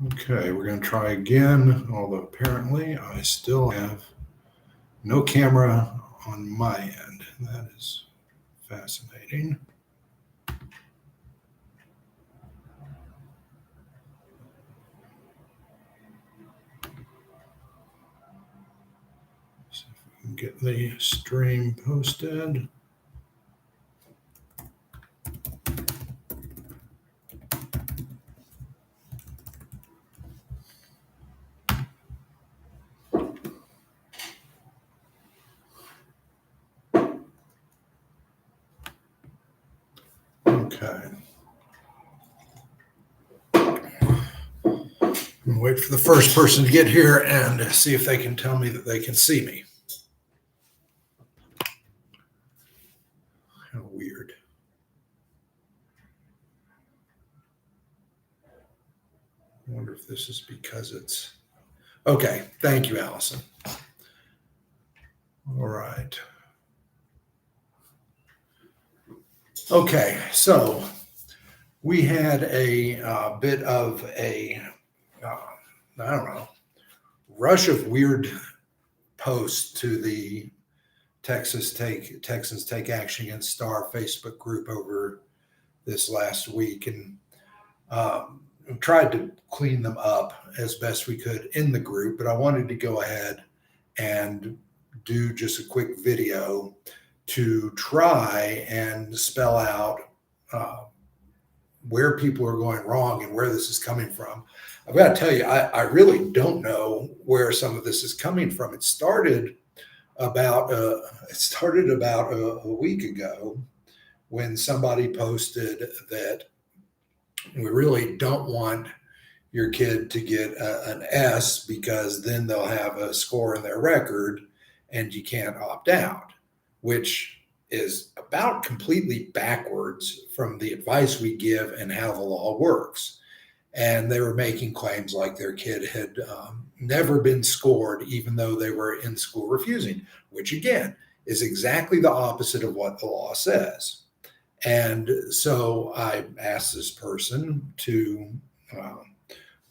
Okay, we're going to try again, although apparently I still have no camera on my end. That is fascinating. See if we can get the stream posted. Okay. I'm wait for the first person to get here and see if they can tell me that they can see me. How weird. I wonder if this is because it's okay. Thank you, Allison. All right. Okay, so we had a bit of a I don't know, rush of weird posts to the Texans Take Action Against Star Facebook group over this last week, and tried to clean them up as best we could in the group. But I wanted to go ahead and do just a quick video to try and spell out where people are going wrong and where this is coming from. I've got to tell you, I really don't know where some of this is coming from. It started about a week ago when somebody posted that we really don't want your kid to get an S because then they'll have a score in their record and you can't opt out, which is about completely backwards from the advice we give and how the law works. And they were making claims like their kid had never been scored, even though they were in school refusing, which again is exactly the opposite of what the law says. And so I asked this person to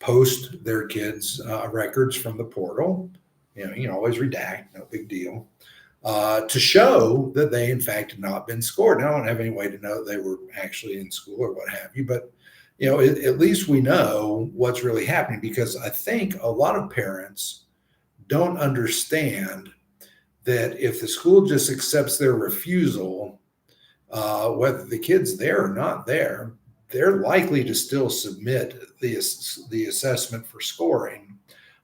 post their kids' records from the portal. You can always redact, no big deal, to show that they in fact had not been scored. Now, I don't have any way to know that they were actually in school or what have you, but at least we know what's really happening, because I think a lot of parents don't understand that if the school just accepts their refusal, whether the kid's there or not there, they're likely to still submit the assessment for scoring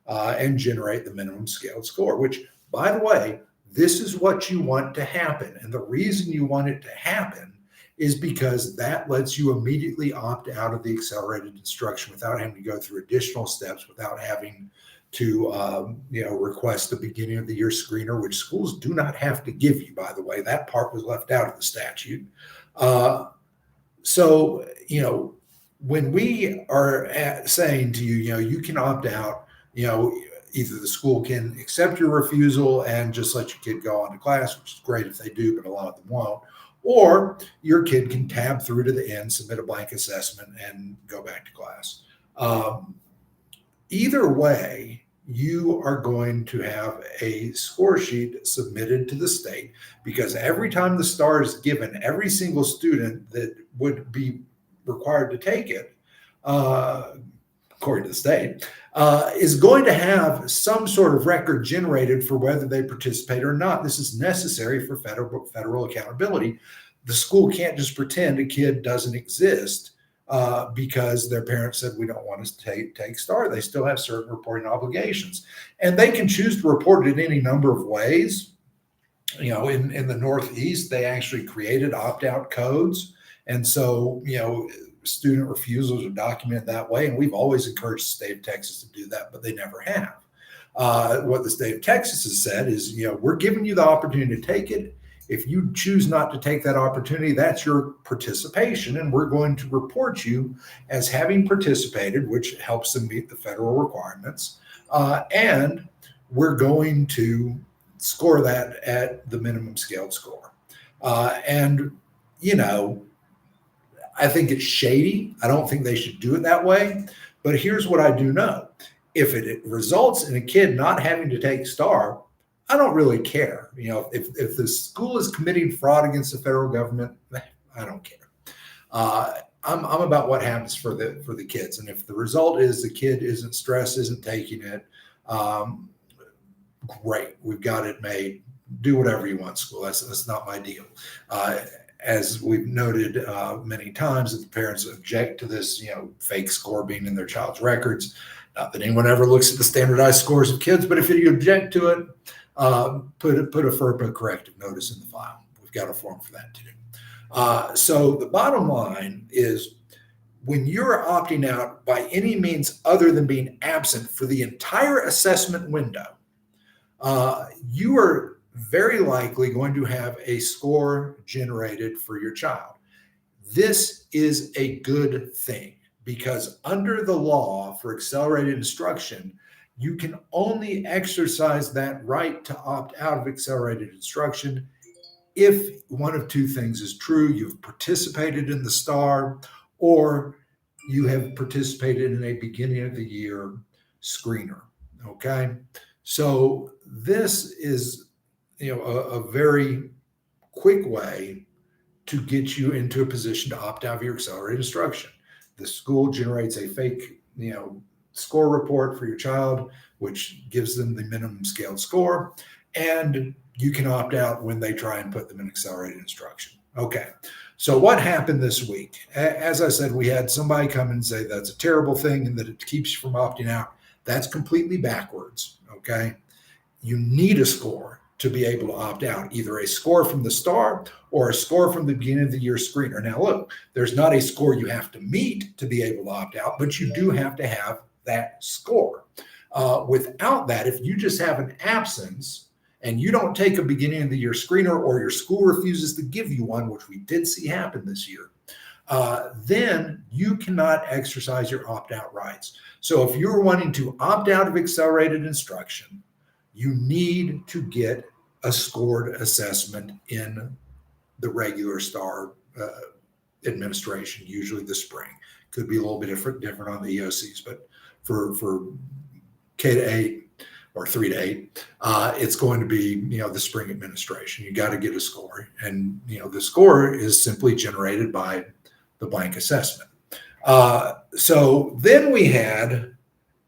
and generate the minimum scaled score, which, by the way, this is what you want to happen. And the reason you want it to happen is because that lets you immediately opt out of the accelerated instruction without having to go through additional steps, without having to request the beginning of the year screener, which schools do not have to give you, by the way. That part was left out of the statute. So when we are saying to you, you can opt out, either the school can accept your refusal and just let your kid go on to class, which is great if they do, but a lot of them won't. Or your kid can tab through to the end, submit a blank assessment, and go back to class. Either way, you are going to have a score sheet submitted to the state, because every time the star is given, every single student that would be required to take it, according to the state, is going to have some sort of record generated for whether they participate or not. This is necessary for federal accountability. The school can't just pretend a kid doesn't exist because their parents said we don't want to take STAR. They still have certain reporting obligations, and they can choose to report it in any number of ways. In the Northeast, they actually created opt-out codes, and so student refusals are documented that way, and we've always encouraged the state of Texas to do that, but they never have. What the state of Texas has said is, we're giving you the opportunity to take it. If you choose not to take that opportunity, that's your participation, and we're going to report you as having participated, which helps them meet the federal requirements, and we're going to score that at the minimum scaled score. I think it's shady. I don't think they should do it that way. But here's what I do know. If it results in a kid not having to take STAR, I don't really care. If the school is committing fraud against the federal government, I don't care. I'm about what happens for the kids, and if the result is the kid isn't stressed, isn't taking it, great, we've got it made. Do whatever you want, school. That's not my deal. As we've noted many times, that the parents object to this, fake score being in their child's records. Not that anyone ever looks at the standardized scores of kids, but if you object to it, put a FERPA corrective notice in the file. We've got a form for that too. So the bottom line is, when you're opting out by any means other than being absent for the entire assessment window, you are very likely going to have a score generated for your child. This is a good thing, because under the law for accelerated instruction, you can only exercise that right to opt out of accelerated instruction if one of two things is true: you've participated in the STAR, or you have participated in a beginning of the year screener. Okay. So this is, a very quick way to get you into a position to opt out of your accelerated instruction. The school generates a fake, score report for your child, which gives them the minimum scaled score, and you can opt out when they try and put them in accelerated instruction. Okay. So what happened this week? As I said, we had somebody come and say that's a terrible thing and that it keeps you from opting out. That's completely backwards. Okay. You need a score to be able to opt out, either a score from the STAR or a score from the beginning of the year screener. Now, look, there's not a score you have to meet to be able to opt out, but you do have to have that score. Without that, if you just have an absence and you don't take a beginning of the year screener, or your school refuses to give you one, which we did see happen this year, then you cannot exercise your opt-out rights. So if you're wanting to opt out of accelerated instruction, you need to get a scored assessment in the regular STAR administration, usually the spring. Could be a little bit different on the EOCs, but for K to 8 or 3 to 8, it's going to be, the spring administration. You got to get a score, and the score is simply generated by the blank assessment. So then we had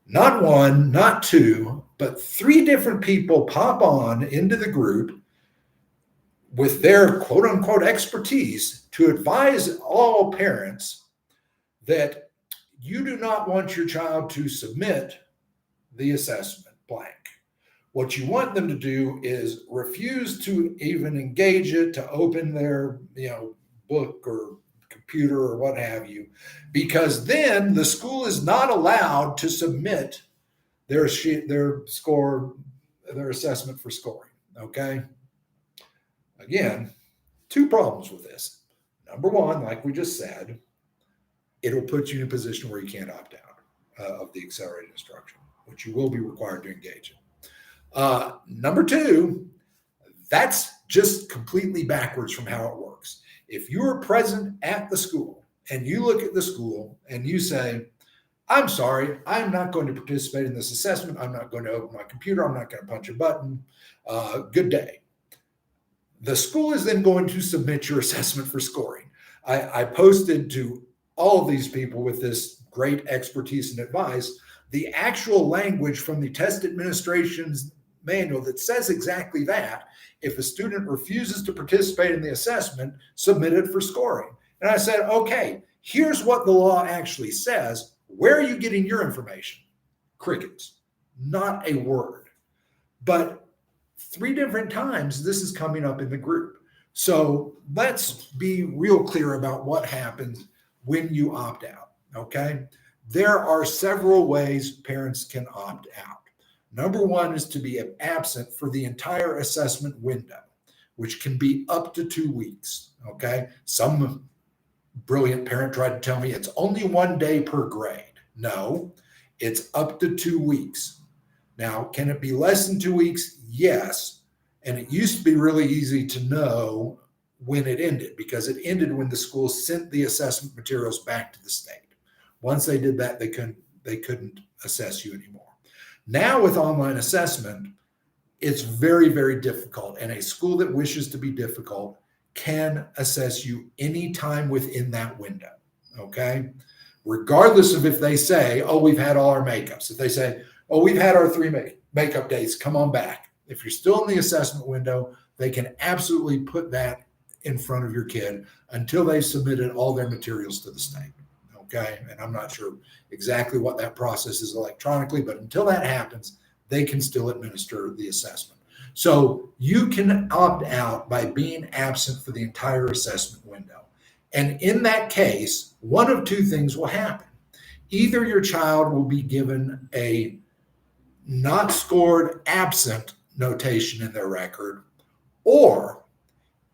not one, not two, but 3 different people pop on into the group with their quote unquote expertise to advise all parents that you do not want your child to submit the assessment blank. What you want them to do is refuse to even engage it, to open their, book or computer or what have you, because then the school is not allowed to submit their score, their assessment for scoring. Okay. Again, 2 problems with this. Number one, like we just said, it'll put you in a position where you can't opt out of the accelerated instruction, which you will be required to engage in. Number 2, that's just completely backwards from how it works. If you're present at the school and you look at the school and you say, I'm sorry, I'm not going to participate in this assessment. I'm not going to open my computer. I'm not going to punch a button. Good day. The school is then going to submit your assessment for scoring. I posted to all of these people with this great expertise and advice the actual language from the test administration's manual that says exactly that. If a student refuses to participate in the assessment, submit it for scoring. And I said, okay, here's what the law actually says. Where are you getting your information? Crickets. Not a word. But 3 different times this is coming up in the group. So let's be real clear about what happens when you opt out. Okay. There are several ways parents can opt out. Number 1 is to be absent for the entire assessment window, which can be up to 2 weeks. Okay. Some brilliant parent tried to tell me it's only 1 day per grade. No, it's up to 2 weeks. Now, can it be less than 2 weeks? Yes. And it used to be really easy to know when it ended, because it ended when the school sent the assessment materials back to the state. Once they did that, they couldn't they couldn't assess you anymore. Now with online assessment, it's very, very difficult. And a school that wishes to be difficult can assess you anytime within that window. Okay. Regardless of if they say, oh, we've had all our makeups. If they say, oh, we've had our 3 makeup days, come on back. If you're still in the assessment window, they can absolutely put that in front of your kid until they've submitted all their materials to the state. Okay. And I'm not sure exactly what that process is electronically, but until that happens, they can still administer the assessment. So you can opt out by being absent for the entire assessment window. And in that case, one of 2 things will happen. Either your child will be given a not scored absent notation in their record, or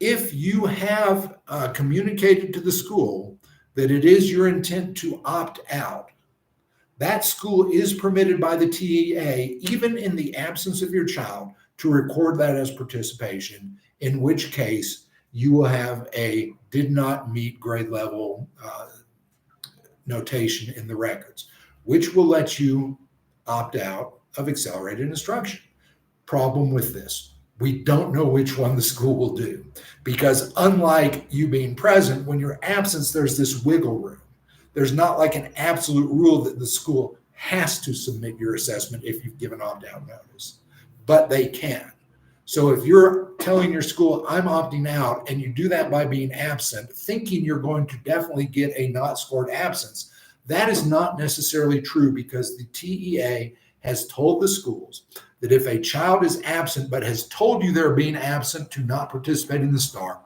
if you have communicated to the school that it is your intent to opt out, that school is permitted by the TEA, even in the absence of your child, to record that as participation, in which case you will have a did not meet grade level notation in the records, which will let you opt out of accelerated instruction. Problem with this, we don't know which one the school will do, because unlike you being present, when you're absent, there's this wiggle room. There's not like an absolute rule that the school has to submit your assessment if you've given opt-out notice, but they can. So if you're telling your school, I'm opting out, and you do that by being absent, thinking you're going to definitely get a not scored absence, that is not necessarily true, because the TEA has told the schools that if a child is absent but has told you they're being absent to not participate in the STAR,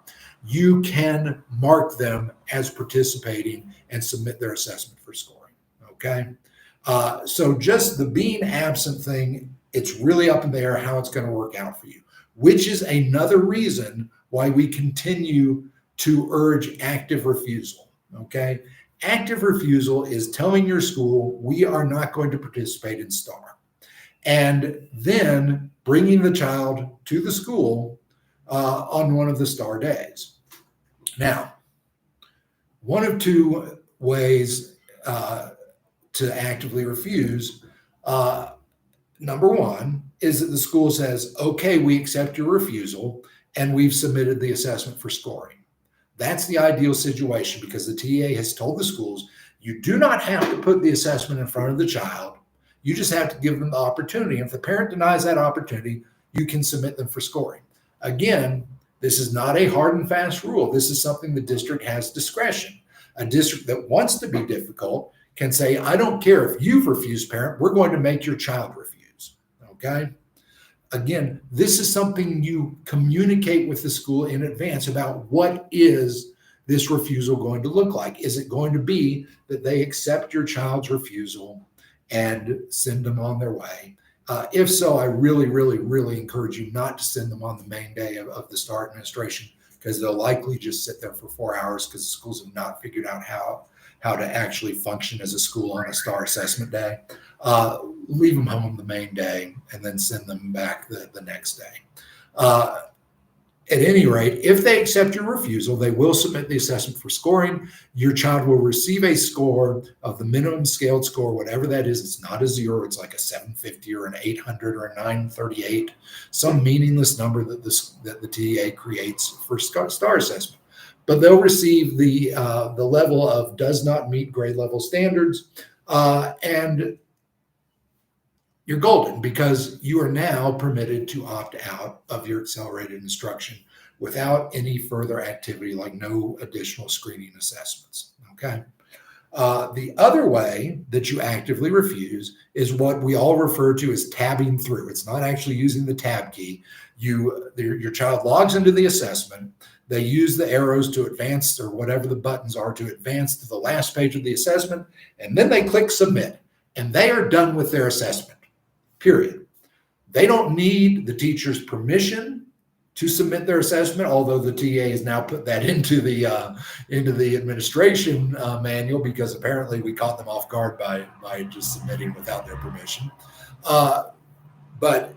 you can mark them as participating and submit their assessment for scoring. Okay. So just the being absent thing, it's really up in the air how it's going to work out for you, which is another reason why we continue to urge active refusal. Okay. Active refusal is telling your school, we are not going to participate in STAR, and then bringing the child to the school on one of the STAR days. Now, one of 2 ways to actively refuse. Number 1 is that the school says, okay, we accept your refusal and we've submitted the assessment for scoring. That's the ideal situation, because the TA has told the schools, you do not have to put the assessment in front of the child. You just have to give them the opportunity. If the parent denies that opportunity, you can submit them for scoring. Again, this is not a hard and fast rule. This is something the district has discretion. A district that wants to be difficult can say, I don't care if you've refused, parent, we're going to make your child refuse. Okay. Again, this is something you communicate with the school in advance about what is this refusal going to look like. Is it going to be that they accept your child's refusal and send them on their way? If so, I really, really, really encourage you not to send them on the main day of the STAR administration, because they'll likely just sit there for 4 hours, because the schools have not figured out how to actually function as a school on a STAR assessment day. Leave them home the main day and then send them back the next day. At any rate, if they accept your refusal, they will submit the assessment for scoring. Your child will receive a score of the minimum scaled score, whatever that is. It's not a 0. It's like a 750 or an 800 or a 938, some meaningless number that the TA creates for STAR assessment. But they'll receive the level of does not meet grade level standards, and you're golden, because you are now permitted to opt out of your accelerated instruction without any further activity, like no additional screening assessments. Okay. The other way that you actively refuse is what we all refer to as tabbing through. It's not actually using the tab key. Your child logs into the assessment. They use the arrows to advance, or whatever the buttons are, to advance to the last page of the assessment, and then they click submit, and they are done with their assessment. Period. They don't need the teacher's permission to submit their assessment, although the TA has now put that into the administration manual, because apparently we caught them off guard by just submitting without their permission. But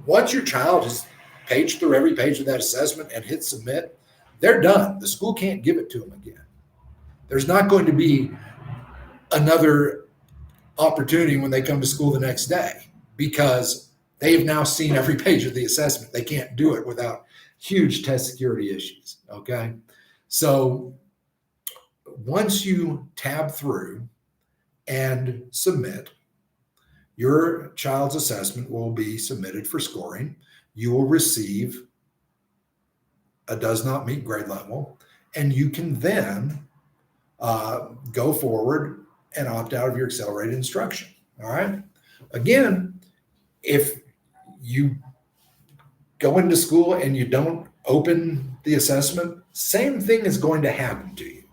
once your child has paged through every page of that assessment and hit submit, they're done. The school can't give it to them again. There's not going to be another opportunity when they come to school the next day, because they've now seen every page of the assessment. They can't do it without huge test security issues. Okay. So once you tab through and submit, your child's assessment will be submitted for scoring. You will receive a does not meet grade level, and you can then go forward and opt out of your accelerated instruction. All right. Again, if you go into school and you don't open the assessment, same thing is going to happen to you.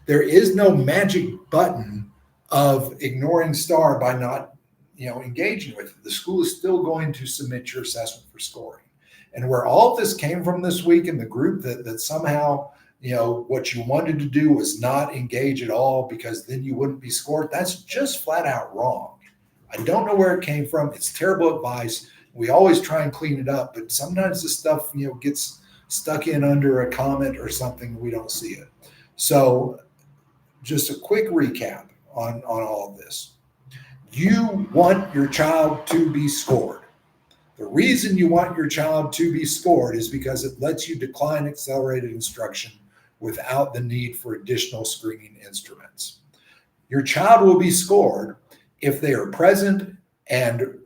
There is no magic button of ignoring STAR by not, engaging with it. The school is still going to submit your assessment for scoring. And where all this came from this week in the group, that somehow, what you wanted to do was not engage at all because then you wouldn't be scored, that's just flat out wrong. I don't know where it came from. It's terrible advice. We always try and clean it up, but sometimes this stuff, gets stuck in under a comment or something. We don't see it. So just a quick recap on all of this. You want your child to be scored. The reason you want your child to be scored is because it lets you decline accelerated instruction without the need for additional screening instruments. Your child will be scored if they are present and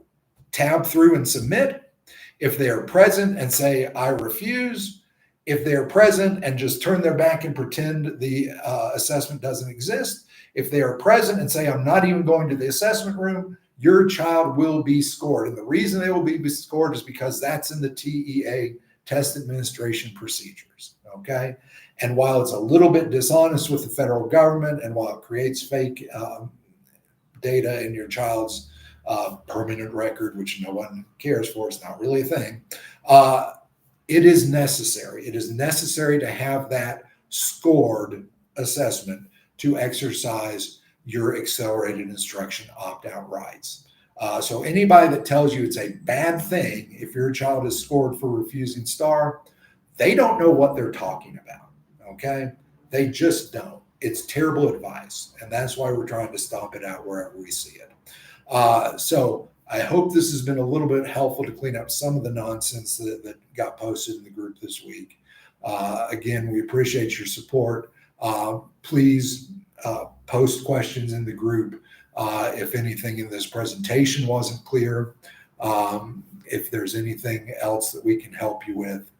tab through and submit, if they are present and say, I refuse, if they're present and just turn their back and pretend the assessment doesn't exist, if they are present and say, I'm not even going to the assessment room, your child will be scored. And the reason they will be scored is because that's in the TEA test administration procedures, okay? And while it's a little bit dishonest with the federal government, and while it creates fake data in your child's permanent record, which no one cares for, it's not really a thing, it is necessary. It is necessary to have that scored assessment to exercise your accelerated instruction opt-out rights. So anybody that tells you it's a bad thing if your child is scored for refusing STAR, they don't know what they're talking about, okay? They just don't. It's terrible advice, and that's why we're trying to stomp it out wherever we see it. So I hope this has been a little bit helpful to clean up some of the nonsense that got posted in the group this week. Again, we appreciate your support. Please post questions in the group if anything in this presentation wasn't clear. If there's anything else that we can help you with,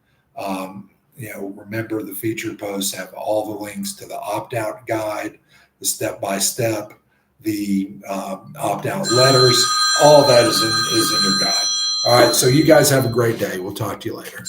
remember the featured posts have all the links to the opt-out guide, the step-by-step, the opt-out letters. All that is in your guide. All right, so you guys have a great day. We'll talk to you later.